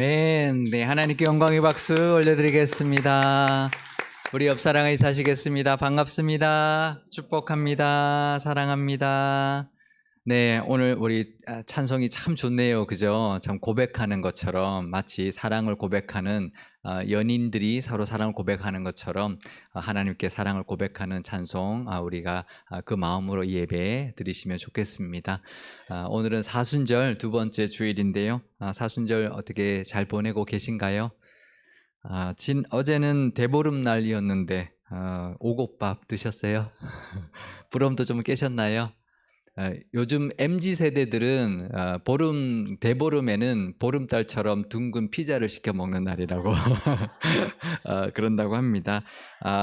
네, 하나님께 영광의 박수 올려드리겠습니다. 우리 옆사랑을 인사하시겠습니다. 반갑습니다. 축복합니다. 사랑합니다. 네, 오늘 우리 찬송이 참 좋네요. 그죠? 참 고백하는 것처럼 마치 사랑을 고백하는 연인들이 서로 사랑을 고백하는 것처럼 하나님께 사랑을 고백하는 찬송 우리가 그 마음으로 이 예배 드리시면 좋겠습니다. 오늘은 사순절 두 번째 주일인데요. 사순절 어떻게 잘 보내고 계신가요? 어제는 대보름날이었는데 오곡밥 드셨어요? 부럼도 좀 깨셨나요? 요즘 MZ 세대들은 대보름에는 보름달처럼 둥근 피자를 시켜 먹는 날이라고 그런다고 합니다.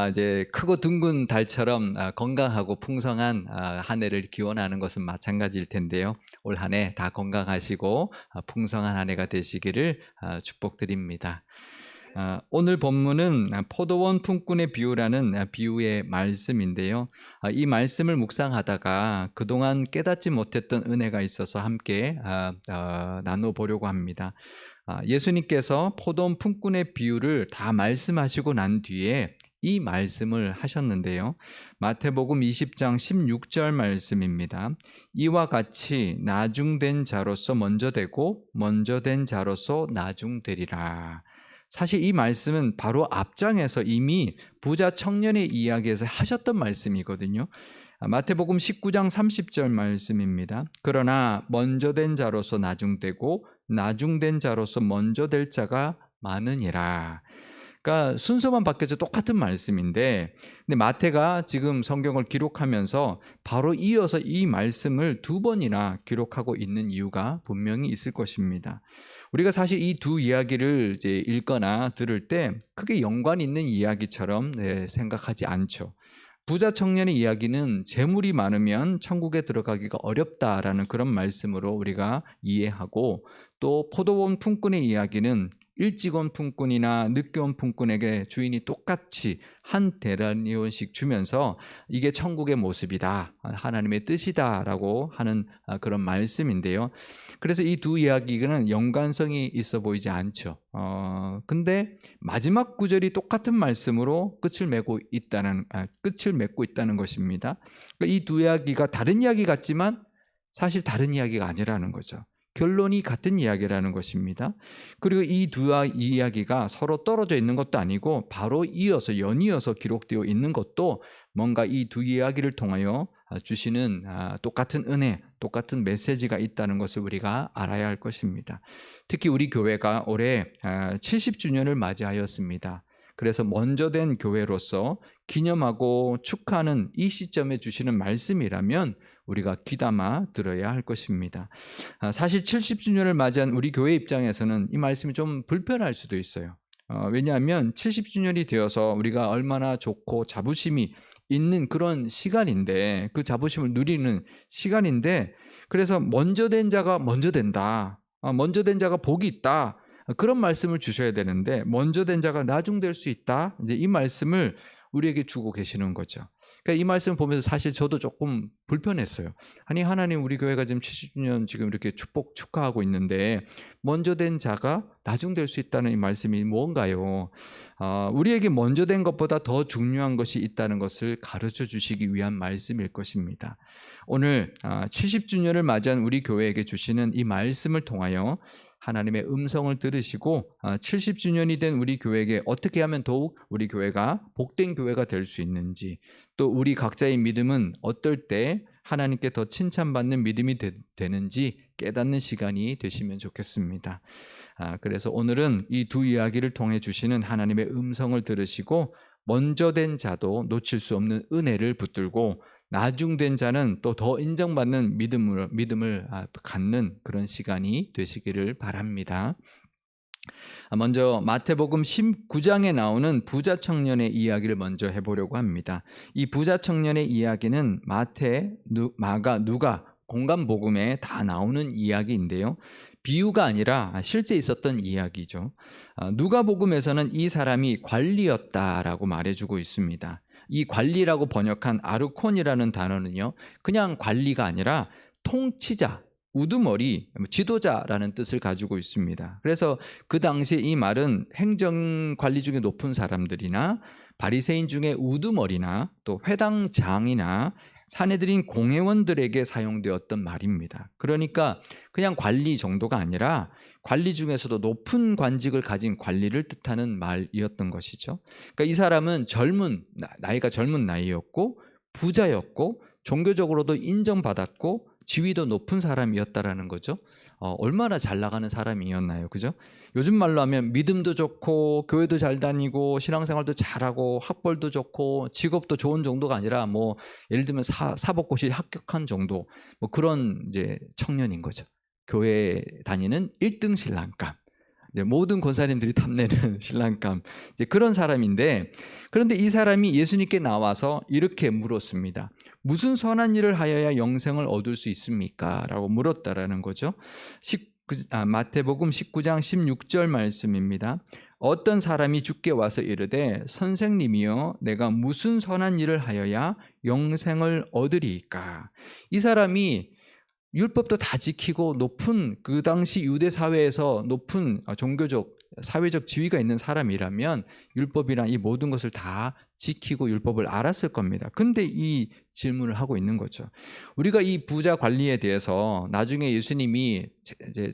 이제 크고 둥근 달처럼 건강하고 풍성한 한 해를 기원하는 것은 마찬가지일 텐데요. 올 한 해 다 건강하시고 풍성한 한 해가 되시기를 축복드립니다. 오늘 본문은 포도원 품꾼의 비유라는 비유의 말씀인데요. 이 말씀을 묵상하다가 그동안 깨닫지 못했던 은혜가 있어서 함께 나눠보려고 합니다. 예수님께서 포도원 품꾼의 비유를 다 말씀하시고 난 뒤에 이 말씀을 하셨는데요. 마태복음 20장 16절 말씀입니다. 이와 같이 나중된 자로서 먼저 되고 먼저 된 자로서 나중되리라. 사실 이 말씀은 바로 앞장에서 이미 부자 청년의 이야기에서 하셨던 말씀이거든요. 마태복음 19장 30절 말씀입니다. 그러나 먼저 된 자로서 나중되고 나중된 자로서 먼저 될 자가 많으니라. 그러니까 순서만 바뀌어서 똑같은 말씀인데, 근데 마태가 지금 성경을 기록하면서 바로 이어서 이 말씀을 두 번이나 기록하고 있는 이유가 분명히 있을 것입니다. 우리가 사실 이 두 이야기를 이제 읽거나 들을 때 크게 연관 있는 이야기처럼 생각하지 않죠. 부자 청년의 이야기는 재물이 많으면 천국에 들어가기가 어렵다라는 그런 말씀으로 우리가 이해하고, 또 포도원 품꾼의 이야기는 일찍 온 품꾼이나 늦게 온 품꾼에게 주인이 똑같이 한 데나리온씩 주면서 이게 천국의 모습이다, 하나님의 뜻이다라고 하는 그런 말씀인데요. 그래서 이 두 이야기는 연관성이 있어 보이지 않죠. 근데 마지막 구절이 똑같은 말씀으로 끝을 맺고 있다는 것입니다. 이 두 이야기가 다른 이야기 같지만 사실 다른 이야기가 아니라는 거죠. 결론이 같은 이야기라는 것입니다. 그리고 이 두 이야기가 서로 떨어져 있는 것도 아니고 바로 연이어서 기록되어 있는 것도 뭔가 이 두 이야기를 통하여 주시는 똑같은 은혜, 똑같은 메시지가 있다는 것을 우리가 알아야 할 것입니다. 특히 우리 교회가 올해 70주년을 맞이하였습니다. 그래서 먼저 된 교회로서 기념하고 축하하는 이 시점에 주시는 말씀이라면 우리가 귀담아 들어야 할 것입니다. 사실 70주년을 맞이한 우리 교회 입장에서는 이 말씀이 좀 불편할 수도 있어요. 왜냐하면 70주년이 되어서 우리가 얼마나 좋고 자부심이 있는 그런 시간인데, 그 자부심을 누리는 시간인데, 그래서 먼저 된 자가 먼저 된다, 먼저 된 자가 복이 있다, 그런 말씀을 주셔야 되는데 먼저 된 자가 나중될 수 있다, 이제 이 말씀을 우리에게 주고 계시는 거죠. 그러니까 이 말씀을 보면서 사실 저도 조금 불편했어요. 아니, 하나님, 우리 교회가 지금 70주년 지금 이렇게 축하하고 있는데 먼저 된 자가 나중될 수 있다는 이 말씀이 뭔가요? 우리에게 먼저 된 것보다 더 중요한 것이 있다는 것을 가르쳐 주시기 위한 말씀일 것입니다. 오늘 70주년을 맞이한 우리 교회에게 주시는 이 말씀을 통하여 하나님의 음성을 들으시고 70주년이 된 우리 교회에게 어떻게 하면 더욱 우리 교회가 복된 교회가 될 수 있는지, 또 우리 각자의 믿음은 어떨 때 하나님께 더 칭찬받는 믿음이 되는지 깨닫는 시간이 되시면 좋겠습니다. 그래서 오늘은 이 두 이야기를 통해 주시는 하나님의 음성을 들으시고 먼저 된 자도 놓칠 수 없는 은혜를 붙들고 나중된 자는 또 더 인정받는 믿음을 갖는 그런 시간이 되시기를 바랍니다. 먼저 마태복음 19장에 나오는 부자 청년의 이야기를 먼저 해보려고 합니다. 이 부자 청년의 이야기는 마태, 마가, 누가 공간복음에 다 나오는 이야기인데요. 비유가 아니라 실제 있었던 이야기죠. 누가복음에서는 이 사람이 관리였다라고 말해주고 있습니다. 이 관리라고 번역한 아르콘이라는 단어는요, 그냥 관리가 아니라 통치자, 우두머리, 지도자라는 뜻을 가지고 있습니다. 그래서 그 당시 이 말은 행정관리 중에 높은 사람들이나 바리새인 중에 우두머리나 또 회당장이나 사내들인 공회원들에게 사용되었던 말입니다. 그러니까 그냥 관리 정도가 아니라 관리 중에서도 높은 관직을 가진 관리를 뜻하는 말이었던 것이죠. 그러니까 이 사람은 나이가 젊은 나이였고 부자였고 종교적으로도 인정받았고 지위도 높은 사람이었다라는 거죠. 얼마나 잘 나가는 사람이었나요, 그죠? 요즘 말로 하면 믿음도 좋고 교회도 잘 다니고 신앙생활도 잘하고 학벌도 좋고 직업도 좋은 정도가 아니라 뭐 예를 들면 사법고시 합격한 정도 뭐 그런 이제 청년인 거죠. 교회 다니는 1등 신랑감. 모든 권사님들이 탐내는 신랑감. 이제 그런 사람인데, 그런데 이 사람이 예수님께 나와서 이렇게 물었습니다. 무슨 선한 일을 하여야 영생을 얻을 수 있습니까? 라고 물었다라는 거죠. 마태복음 19장 16절 말씀입니다. 어떤 사람이 주께 와서 이르되 선생님이여 내가 무슨 선한 일을 하여야 영생을 얻으리이까? 이 사람이 율법도 다 지키고 높은 그 당시 유대 사회에서 높은 종교적 사회적 지위가 있는 사람이라면 율법이란 이 모든 것을 다 지키고 율법을 알았을 겁니다. 근데 이 질문을 하고 있는 거죠. 우리가 이 부자 관리에 대해서 나중에 예수님이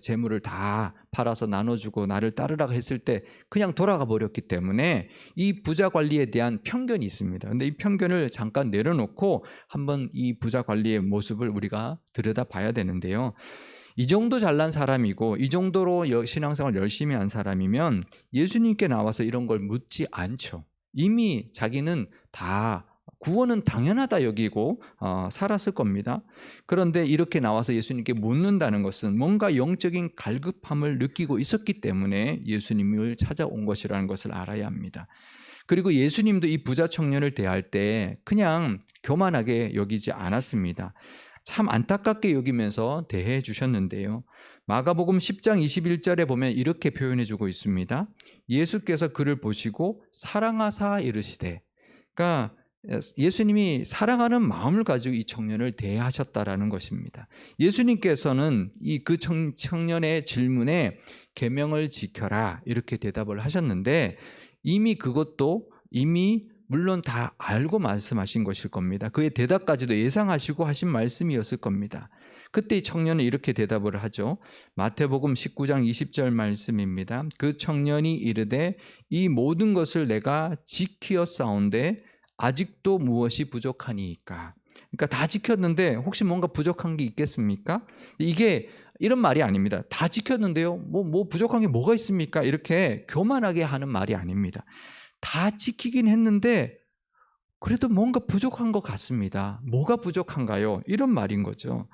재물을 다 팔아서 나눠주고 나를 따르라고 했을 때 그냥 돌아가 버렸기 때문에 이 부자 관리에 대한 편견이 있습니다. 근데 이 편견을 잠깐 내려놓고 한번 이 부자 관리의 모습을 우리가 들여다봐야 되는데요. 이 정도 잘난 사람이고 이 정도로 신앙생활 열심히 한 사람이면 예수님께 나와서 이런 걸 묻지 않죠. 이미 자기는 다 구원은 당연하다 여기고 살았을 겁니다. 그런데 이렇게 나와서 예수님께 묻는다는 것은 뭔가 영적인 갈급함을 느끼고 있었기 때문에 예수님을 찾아온 것이라는 것을 알아야 합니다. 그리고 예수님도 이 부자 청년을 대할 때 그냥 교만하게 여기지 않았습니다. 참 안타깝게 여기면서 대해 주셨는데요. 마가복음 10장 21절에 보면 이렇게 표현해 주고 있습니다. 예수께서 그를 보시고 사랑하사 이르시되, 그러니까 예수님이 사랑하는 마음을 가지고 이 청년을 대하셨다라는 것입니다. 예수님께서는 그 청년의 질문에 계명을 지켜라 이렇게 대답을 하셨는데 그것도 물론 다 알고 말씀하신 것일 겁니다. 그의 대답까지도 예상하시고 하신 말씀이었을 겁니다. 그때 이 청년은 이렇게 대답을 하죠. 마태복음 19장 20절 말씀입니다. 그 청년이 이르되 이 모든 것을 내가 지키었사온데 아직도 무엇이 부족하니까. 그러니까 다 지켰는데 혹시 뭔가 부족한 게 있겠습니까? 이게 이런 말이 아닙니다. 다 지켰는데요. 뭐 부족한 게 뭐가 있습니까? 이렇게 교만하게 하는 말이 아닙니다. 다 지키긴 했는데 그래도 뭔가 부족한 것 같습니다. 뭐가 부족한가요? 이런 말인 거죠.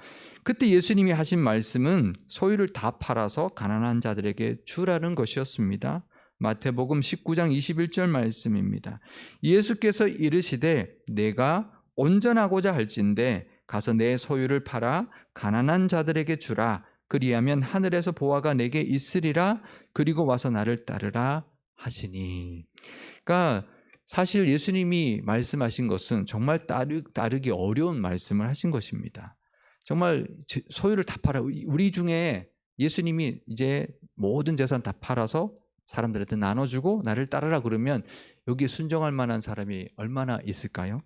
그때 예수님이 하신 말씀은 소유를 다 팔아서 가난한 자들에게 주라는 것이었습니다. 마태복음 19장 21절 말씀입니다. 예수께서 이르시되 내가 온전하고자 할진대 가서 내 소유를 팔아 가난한 자들에게 주라. 그리하면 하늘에서 보화가 내게 있으리라. 그리고 와서 나를 따르라 하시니. 그러니까 사실 예수님이 말씀하신 것은 정말 따르기 어려운 말씀을 하신 것입니다. 정말 소유를 다 팔아. 우리 중에 예수님이 이제 모든 재산 다 팔아서 사람들한테 나눠주고 나를 따르라 그러면 여기에 순종할 만한 사람이 얼마나 있을까요?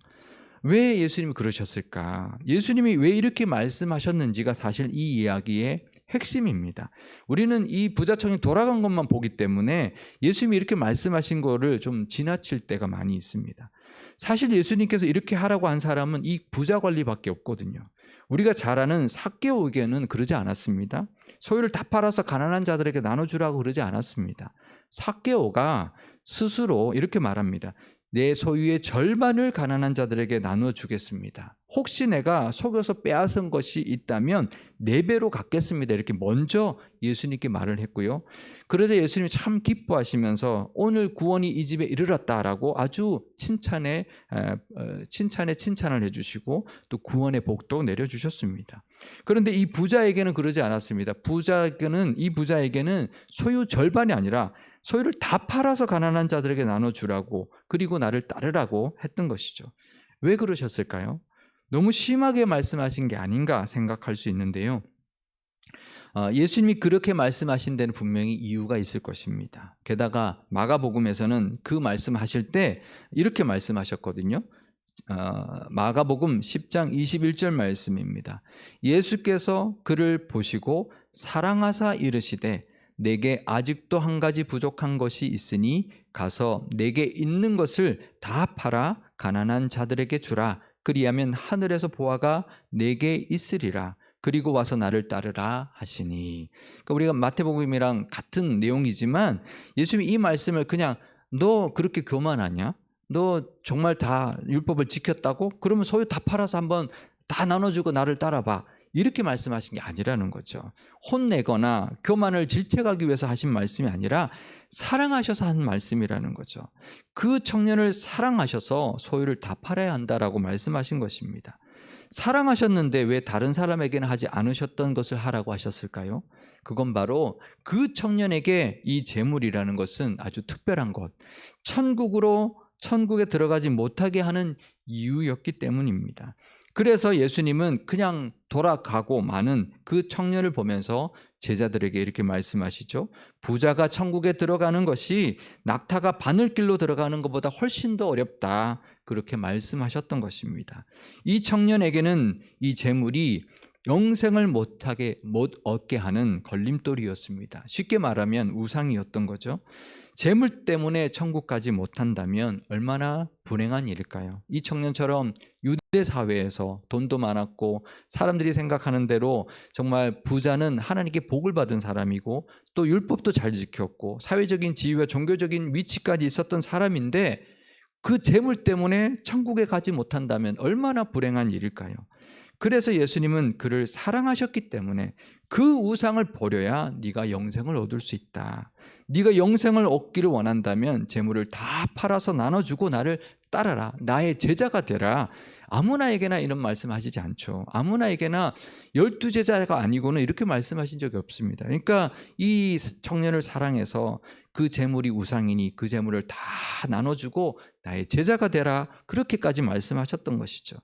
왜 예수님이 그러셨을까? 예수님이 왜 이렇게 말씀하셨는지가 사실 이 이야기의 핵심입니다. 우리는 이 부자청이 돌아간 것만 보기 때문에 예수님이 이렇게 말씀하신 거를 좀 지나칠 때가 많이 있습니다. 사실 예수님께서 이렇게 하라고 한 사람은 이 부자 관리밖에 없거든요. 우리가 잘 아는 삭개오에게는 그러지 않았습니다. 소유를 다 팔아서 가난한 자들에게 나눠주라고 그러지 않았습니다. 삭개오가 스스로 이렇게 말합니다. 내 소유의 절반을 가난한 자들에게 나눠주겠습니다. 혹시 내가 속여서 빼앗은 것이 있다면 4배로 갚겠습니다. 이렇게 먼저 예수님께 말을 했고요. 그래서 예수님이 참 기뻐하시면서 오늘 구원이 이 집에 이르렀다라고 아주 칭찬에 칭찬을 해주시고 또 구원의 복도 내려주셨습니다. 그런데 이 부자에게는 그러지 않았습니다. 이 부자에게는 소유 절반이 아니라 소유를 다 팔아서 가난한 자들에게 나눠주라고 그리고 나를 따르라고 했던 것이죠. 왜 그러셨을까요? 너무 심하게 말씀하신 게 아닌가 생각할 수 있는데요. 예수님이 그렇게 말씀하신 데는 분명히 이유가 있을 것입니다. 게다가 마가복음에서는 그 말씀하실 때 이렇게 말씀하셨거든요. 마가복음 10장 21절 말씀입니다. 예수께서 그를 보시고 사랑하사 이르시되 내게 아직도 한 가지 부족한 것이 있으니 가서 내게 있는 것을 다 팔아 가난한 자들에게 주라. 그리하면 하늘에서 보화가 내게 있으리라. 그리고 와서 나를 따르라 하시니. 그러니까 우리가 마태복음이랑 같은 내용이지만 예수님이 이 말씀을 그냥 너 그렇게 교만하냐? 너 정말 다 율법을 지켰다고? 그러면 소유 다 팔아서 한번 다 나눠주고 나를 따라봐. 이렇게 말씀하신 게 아니라는 거죠. 혼내거나 교만을 질책하기 위해서 하신 말씀이 아니라 사랑하셔서 한 말씀이라는 거죠. 그 청년을 사랑하셔서 소유를 다 팔아야 한다라고 말씀하신 것입니다. 사랑하셨는데 왜 다른 사람에게는 하지 않으셨던 것을 하라고 하셨을까요? 그건 바로 그 청년에게 이 재물이라는 것은 아주 특별한 것, 천국에 들어가지 못하게 하는 이유였기 때문입니다. 그래서 예수님은 그냥 돌아가고 마는 그 청년을 보면서 제자들에게 이렇게 말씀하시죠. 부자가 천국에 들어가는 것이 낙타가 바늘길로 들어가는 것보다 훨씬 더 어렵다. 그렇게 말씀하셨던 것입니다. 이 청년에게는 이 재물이 영생을 못 얻게 하는 걸림돌이었습니다. 쉽게 말하면 우상이었던 거죠. 재물 때문에 천국 가지 못한다면 얼마나 불행한 일일까요? 이 청년처럼 유대 사회에서 돈도 많았고 사람들이 생각하는 대로 정말 부자는 하나님께 복을 받은 사람이고 또 율법도 잘 지켰고 사회적인 지위와 종교적인 위치까지 있었던 사람인데 그 재물 때문에 천국에 가지 못한다면 얼마나 불행한 일일까요? 그래서 예수님은 그를 사랑하셨기 때문에 그 우상을 버려야 네가 영생을 얻을 수 있다. 네가 영생을 얻기를 원한다면 재물을 다 팔아서 나눠주고 나를 따라라. 나의 제자가 되라. 아무나에게나 이런 말씀하시지 않죠. 아무나에게나 12제자가 아니고는 이렇게 말씀하신 적이 없습니다. 그러니까 이 청년을 사랑해서 그 재물이 우상이니 그 재물을 다 나눠주고 나의 제자가 되라. 그렇게까지 말씀하셨던 것이죠.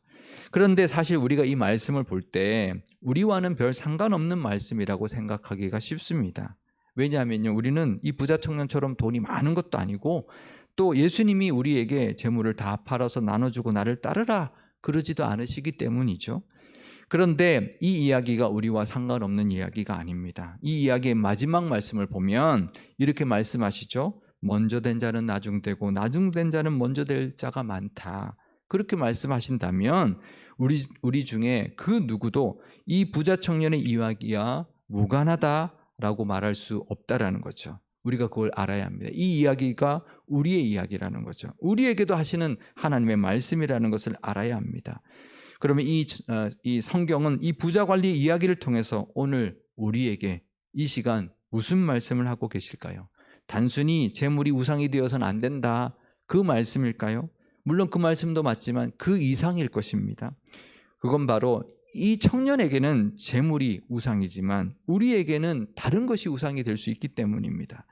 그런데 사실 우리가 이 말씀을 볼 때 우리와는 별 상관없는 말씀이라고 생각하기가 쉽습니다. 왜냐하면요, 우리는 이 부자 청년처럼 돈이 많은 것도 아니고 또 예수님이 우리에게 재물을 다 팔아서 나눠주고 나를 따르라 그러지도 않으시기 때문이죠. 그런데 이 이야기가 우리와 상관없는 이야기가 아닙니다. 이 이야기의 마지막 말씀을 보면 이렇게 말씀하시죠. 먼저 된 자는 나중되고 나중된 자는 먼저 될 자가 많다. 그렇게 말씀하신다면 우리 중에 그 누구도 이 부자 청년의 이야기와 무관하다라고 말할 수 없다라는 거죠. 우리가 그걸 알아야 합니다. 이 이야기가 우리의 이야기라는 거죠. 우리에게도 하시는 하나님의 말씀이라는 것을 알아야 합니다. 그러면 이 성경은 이 부자 관리 이야기를 통해서 오늘 우리에게 이 시간 무슨 말씀을 하고 계실까요? 단순히 재물이 우상이 되어서는 안 된다. 그 말씀일까요? 물론 그 말씀도 맞지만 그 이상일 것입니다. 그건 바로 이 청년에게는 재물이 우상이지만 우리에게는 다른 것이 우상이 될 수 있기 때문입니다.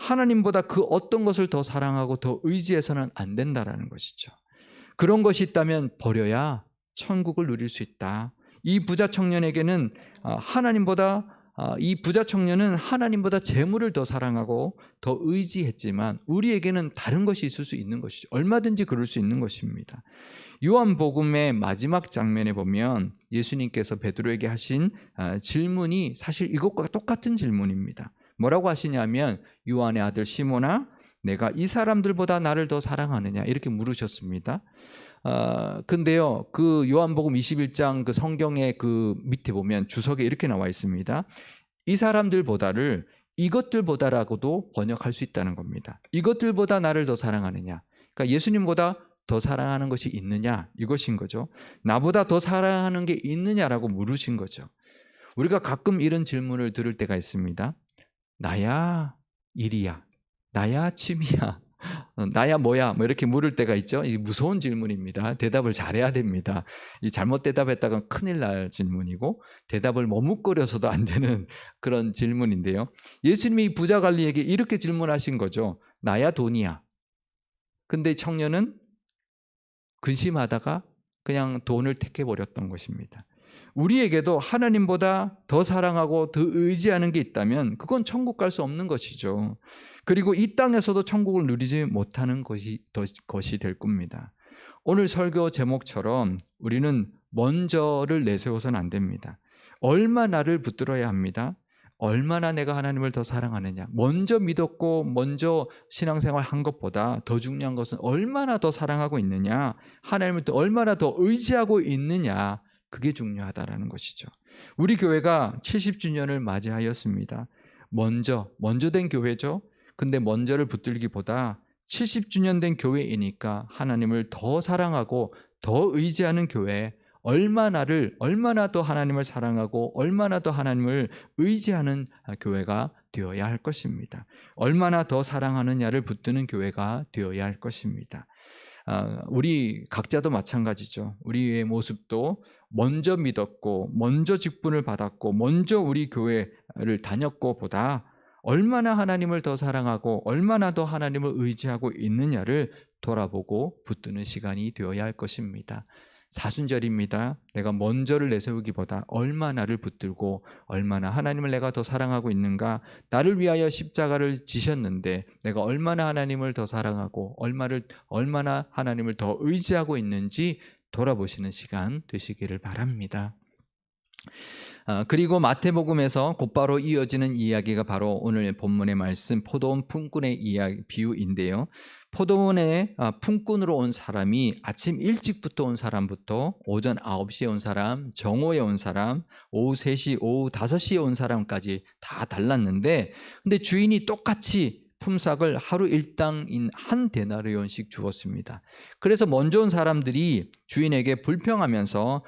하나님보다 그 어떤 것을 더 사랑하고 더 의지해서는 안 된다라는 것이죠. 그런 것이 있다면 버려야 천국을 누릴 수 있다. 이 부자 청년에게는 이 부자 청년은 하나님보다 재물을 더 사랑하고 더 의지했지만 우리에게는 다른 것이 있을 수 있는 것이죠. 얼마든지 그럴 수 있는 것입니다. 요한복음의 마지막 장면에 보면 예수님께서 베드로에게 하신 질문이 사실 이것과 똑같은 질문입니다. 뭐라고 하시냐면 요한의 아들 시몬아 내가 이 사람들보다 나를 더 사랑하느냐 이렇게 물으셨습니다. 근데요, 그 요한복음 21장 그 성경의 그 밑에 보면 주석에 이렇게 나와 있습니다. 이 사람들보다를 이것들보다라고도 번역할 수 있다는 겁니다. 이것들보다 나를 더 사랑하느냐. 그러니까 예수님보다 더 사랑하는 것이 있느냐 이것인 거죠. 나보다 더 사랑하는 게 있느냐라고 물으신 거죠. 우리가 가끔 이런 질문을 들을 때가 있습니다. 나야 일이야. 나야 취미야. 나야 뭐야 뭐 이렇게 물을 때가 있죠. 이 무서운 질문입니다. 대답을 잘해야 됩니다. 이 잘못 대답했다가 큰일 날 질문이고 대답을 머뭇거려서도 안 되는 그런 질문인데요. 예수님이 부자 관리에게 이렇게 질문하신 거죠. 나야 돈이야. 근데 청년은 근심하다가 그냥 돈을 택해버렸던 것입니다. 우리에게도 하나님보다 더 사랑하고 더 의지하는 게 있다면 그건 천국 갈 수 없는 것이죠. 그리고 이 땅에서도 천국을 누리지 못하는 것이 될 겁니다. 오늘 설교 제목처럼 우리는 먼저를 내세워서는 안 됩니다. 얼마나를 붙들어야 합니다. 얼마나 내가 하나님을 더 사랑하느냐. 먼저 믿었고 먼저 신앙생활 한 것보다 더 중요한 것은 얼마나 더 사랑하고 있느냐. 하나님을 또 얼마나 더 의지하고 있느냐. 그게 중요하다라는 것이죠. 우리 교회가 70주년을 맞이하였습니다. 먼저 된 교회죠. 근데 먼저를 붙들기보다 70주년 된 교회이니까 하나님을 더 사랑하고 더 의지하는 교회, 얼마나 더 하나님을 사랑하고 얼마나 더 하나님을 의지하는 교회가 되어야 할 것입니다. 얼마나 더 사랑하느냐를 붙드는 교회가 되어야 할 것입니다. 우리 각자도 마찬가지죠. 우리의 모습도 먼저 믿었고 먼저 직분을 받았고 먼저 우리 교회를 다녔고 보다 얼마나 하나님을 더 사랑하고 얼마나 더 하나님을 의지하고 있느냐를 돌아보고 붙드는 시간이 되어야 할 것입니다. 사순절입니다. 내가 먼저를 내세우기보다 얼마나를 붙들고 얼마나 하나님을 내가 더 사랑하고 있는가, 나를 위하여 십자가를 지셨는데 내가 얼마나 하나님을 더 사랑하고 얼마나 하나님을 더 의지하고 있는지 돌아보시는 시간 되시기를 바랍니다. 그리고 마태복음에서 곧바로 이어지는 이야기가 바로 오늘 본문의 말씀 포도원 품꾼의 비유인데요. 포도원에 품꾼으로 온 사람이 아침 일찍부터 온 사람부터 오전 9시에 온 사람, 정오에 온 사람, 오후 3시, 오후 5시에 온 사람까지 다 달랐는데 근데 주인이 똑같이 품삯을 하루 일당인 한 데나리온씩 주었습니다. 그래서 먼저 온 사람들이 주인에게 불평하면서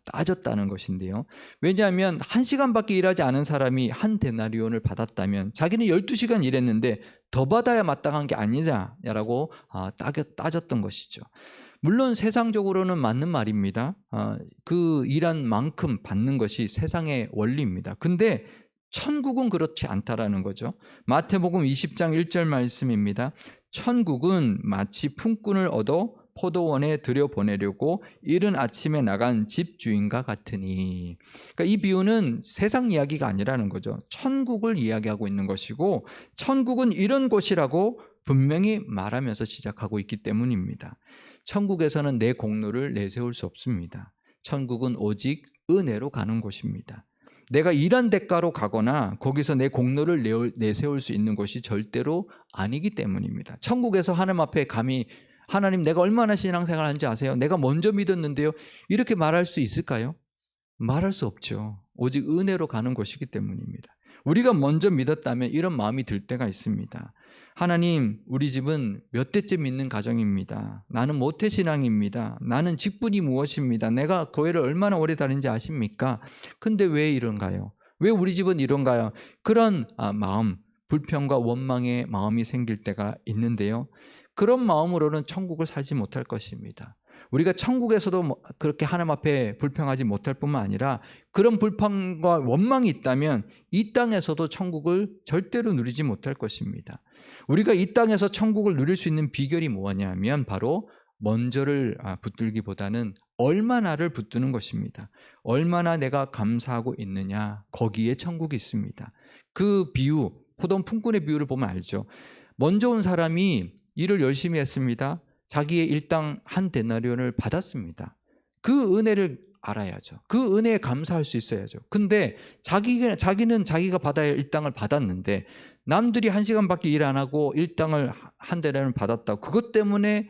따졌다는 것인데요. 왜냐하면 1시간밖에 일하지 않은 사람이 한 데나리온을 받았다면 자기는 12시간 일했는데 더 받아야 마땅한 게 아니냐라고 따졌던 것이죠. 물론 세상적으로는 맞는 말입니다. 그 일한 만큼 받는 것이 세상의 원리입니다. 근데 천국은 그렇지 않다라는 거죠. 마태복음 20장 1절 말씀입니다. 천국은 마치 품꾼을 얻어 포도원에 들여보내려고 이른 아침에 나간 집주인과 같으니. 그러니까 이 비유는 세상 이야기가 아니라는 거죠. 천국을 이야기하고 있는 것이고 천국은 이런 곳이라고 분명히 말하면서 시작하고 있기 때문입니다. 천국에서는 내 공로를 내세울 수 없습니다. 천국은 오직 은혜로 가는 곳입니다. 내가 일한 대가로 가거나 거기서 내 공로를 내세울 수 있는 것이 절대로 아니기 때문입니다. 천국에서 하나님 앞에 감히 하나님 내가 얼마나 신앙생활 하는지 아세요? 내가 먼저 믿었는데요. 이렇게 말할 수 있을까요? 말할 수 없죠. 오직 은혜로 가는 것이기 때문입니다. 우리가 먼저 믿었다면 이런 마음이 들 때가 있습니다. 하나님, 우리 집은 몇 대째 믿는 가정입니다. 나는 모태신앙입니다. 나는 직분이 무엇입니다. 내가 교회를 얼마나 오래 다니는지 아십니까? 근데 왜 이런가요? 왜 우리 집은 이런가요? 그런 마음, 불평과 원망의 마음이 생길 때가 있는데요. 그런 마음으로는 천국을 살지 못할 것입니다. 우리가 천국에서도 그렇게 하나님 앞에 불평하지 못할 뿐만 아니라 그런 불평과 원망이 있다면 이 땅에서도 천국을 절대로 누리지 못할 것입니다. 우리가 이 땅에서 천국을 누릴 수 있는 비결이 뭐냐면 바로 먼저를 붙들기보다는 얼마나를 붙드는 것입니다. 얼마나 내가 감사하고 있느냐, 거기에 천국이 있습니다. 그 비유, 포도원 품꾼의 비유를 보면 알죠. 먼저 온 사람이 일을 열심히 했습니다. 자기의 일당 한 데나리온을 받았습니다. 그 은혜를 알아야죠. 그 은혜에 감사할 수 있어야죠. 근데 자기는 자기가 받아야 할 일당을 받았는데 남들이 1시간밖에 일 안 하고 일당을 한 데나리온을 받았다고 그것 때문에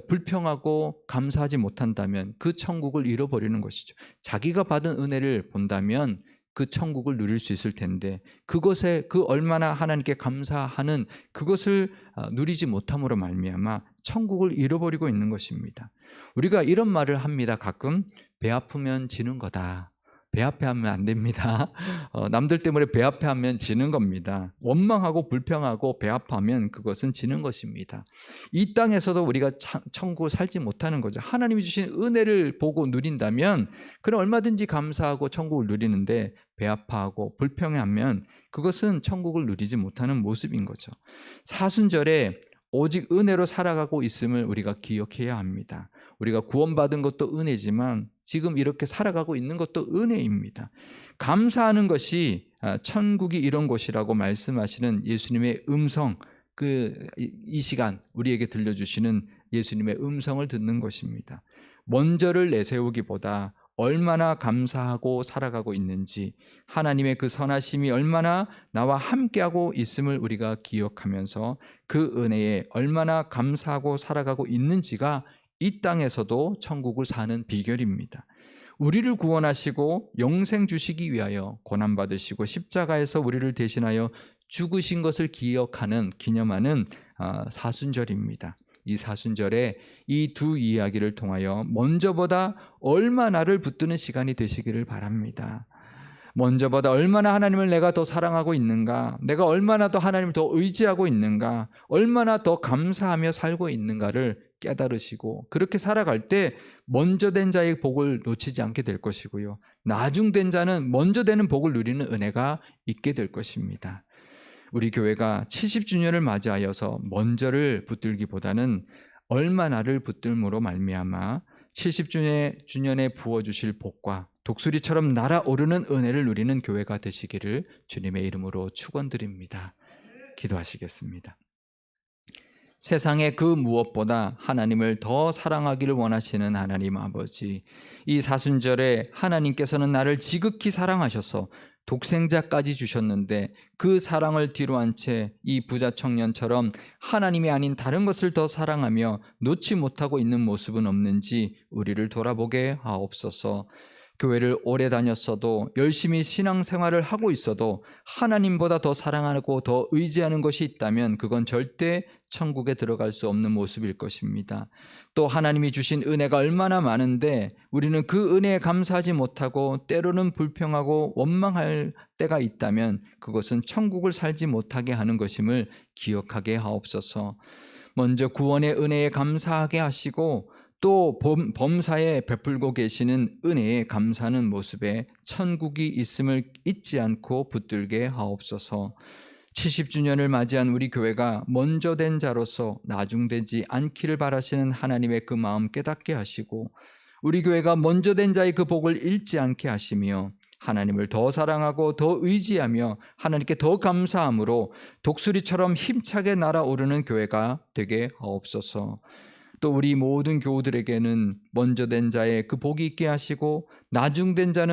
불평하고 감사하지 못한다면 그 천국을 잃어버리는 것이죠. 자기가 받은 은혜를 본다면 그 천국을 누릴 수 있을 텐데 그것에 그 얼마나 하나님께 감사하는 그것을 누리지 못함으로 말미암아 천국을 잃어버리고 있는 것입니다. 우리가 이런 말을 합니다. 가끔 배 아프면 지는 거다. 배 아파하면 안 됩니다. 남들 때문에 배 아파하면 지는 겁니다. 원망하고 불평하고 배 아파하면 그것은 지는 것입니다. 이 땅에서도 우리가 천국을 살지 못하는 거죠. 하나님이 주신 은혜를 보고 누린다면 그럼 얼마든지 감사하고 천국을 누리는데 배 아파하고 불평하면 그것은 천국을 누리지 못하는 모습인 거죠. 사순절에 오직 은혜로 살아가고 있음을 우리가 기억해야 합니다. 우리가 구원받은 것도 은혜지만 지금 이렇게 살아가고 있는 것도 은혜입니다. 감사하는 것이 천국이 이런 곳이라고 말씀하시는 예수님의 음성, 이 시간 우리에게 들려주시는 예수님의 음성을 듣는 것입니다. 먼저를 내세우기보다 얼마나 감사하고 살아가고 있는지, 하나님의 그 선하심이 얼마나 나와 함께하고 있음을 우리가 기억하면서 그 은혜에 얼마나 감사하고 살아가고 있는지가 이 땅에서도 천국을 사는 비결입니다. 우리를 구원하시고 영생 주시기 위하여 고난받으시고 십자가에서 우리를 대신하여 죽으신 것을 기념하는 사순절입니다. 이 사순절에 이 두 이야기를 통하여 먼저보다 얼마나를 붙드는 시간이 되시기를 바랍니다. 먼저보다 얼마나 하나님을 내가 더 사랑하고 있는가, 내가 얼마나 더 하나님을 더 의지하고 있는가, 얼마나 더 감사하며 살고 있는가를 깨달으시고 그렇게 살아갈 때 먼저 된 자의 복을 놓치지 않게 될 것이고요, 나중 된 자는 먼저 되는 복을 누리는 은혜가 있게 될 것입니다. 우리 교회가 70주년을 맞이하여서 먼저를 붙들기보다는 얼마나를 붙들므로 말미암아 70주년에 부어주실 복과 독수리처럼 날아오르는 은혜를 누리는 교회가 되시기를 주님의 이름으로 축원드립니다. 기도하시겠습니다. 세상의 그 무엇보다 하나님을 더 사랑하기를 원하시는 하나님 아버지, 이 사순절에 하나님께서는 나를 지극히 사랑하셔서 독생자까지 주셨는데 그 사랑을 뒤로한 채 이 부자 청년처럼 하나님이 아닌 다른 것을 더 사랑하며 놓지 못하고 있는 모습은 없는지 우리를 돌아보게 하옵소서. 교회를 오래 다녔어도 열심히 신앙생활을 하고 있어도 하나님보다 더 사랑하고 더 의지하는 것이 있다면 그건 절대 천국에 들어갈 수 없는 모습일 것입니다. 또 하나님이 주신 은혜가 얼마나 많은데 우리는 그 은혜에 감사하지 못하고 때로는 불평하고 원망할 때가 있다면 그것은 천국을 살지 못하게 하는 것임을 기억하게 하옵소서. 먼저 구원의 은혜에 감사하게 하시고 또 범사에 베풀고 계시는 은혜에 감사하는 모습에 천국이 있음을 잊지 않고 붙들게 하옵소서. 70주년을 맞이한 우리 교회가 먼저 된 자로서 나중되지 않기를 바라시는 하나님의 그 마음 깨닫게 하시고 우리 교회가 먼저 된 자의 그 복을 잃지 않게 하시며 하나님을 더 사랑하고 더 의지하며 하나님께 더 감사함으로 독수리처럼 힘차게 날아오르는 교회가 되게 하옵소서. 또 우리 모든 교우들에게는 먼저 된 자의 그 복이 있게 하시고 나중된 자는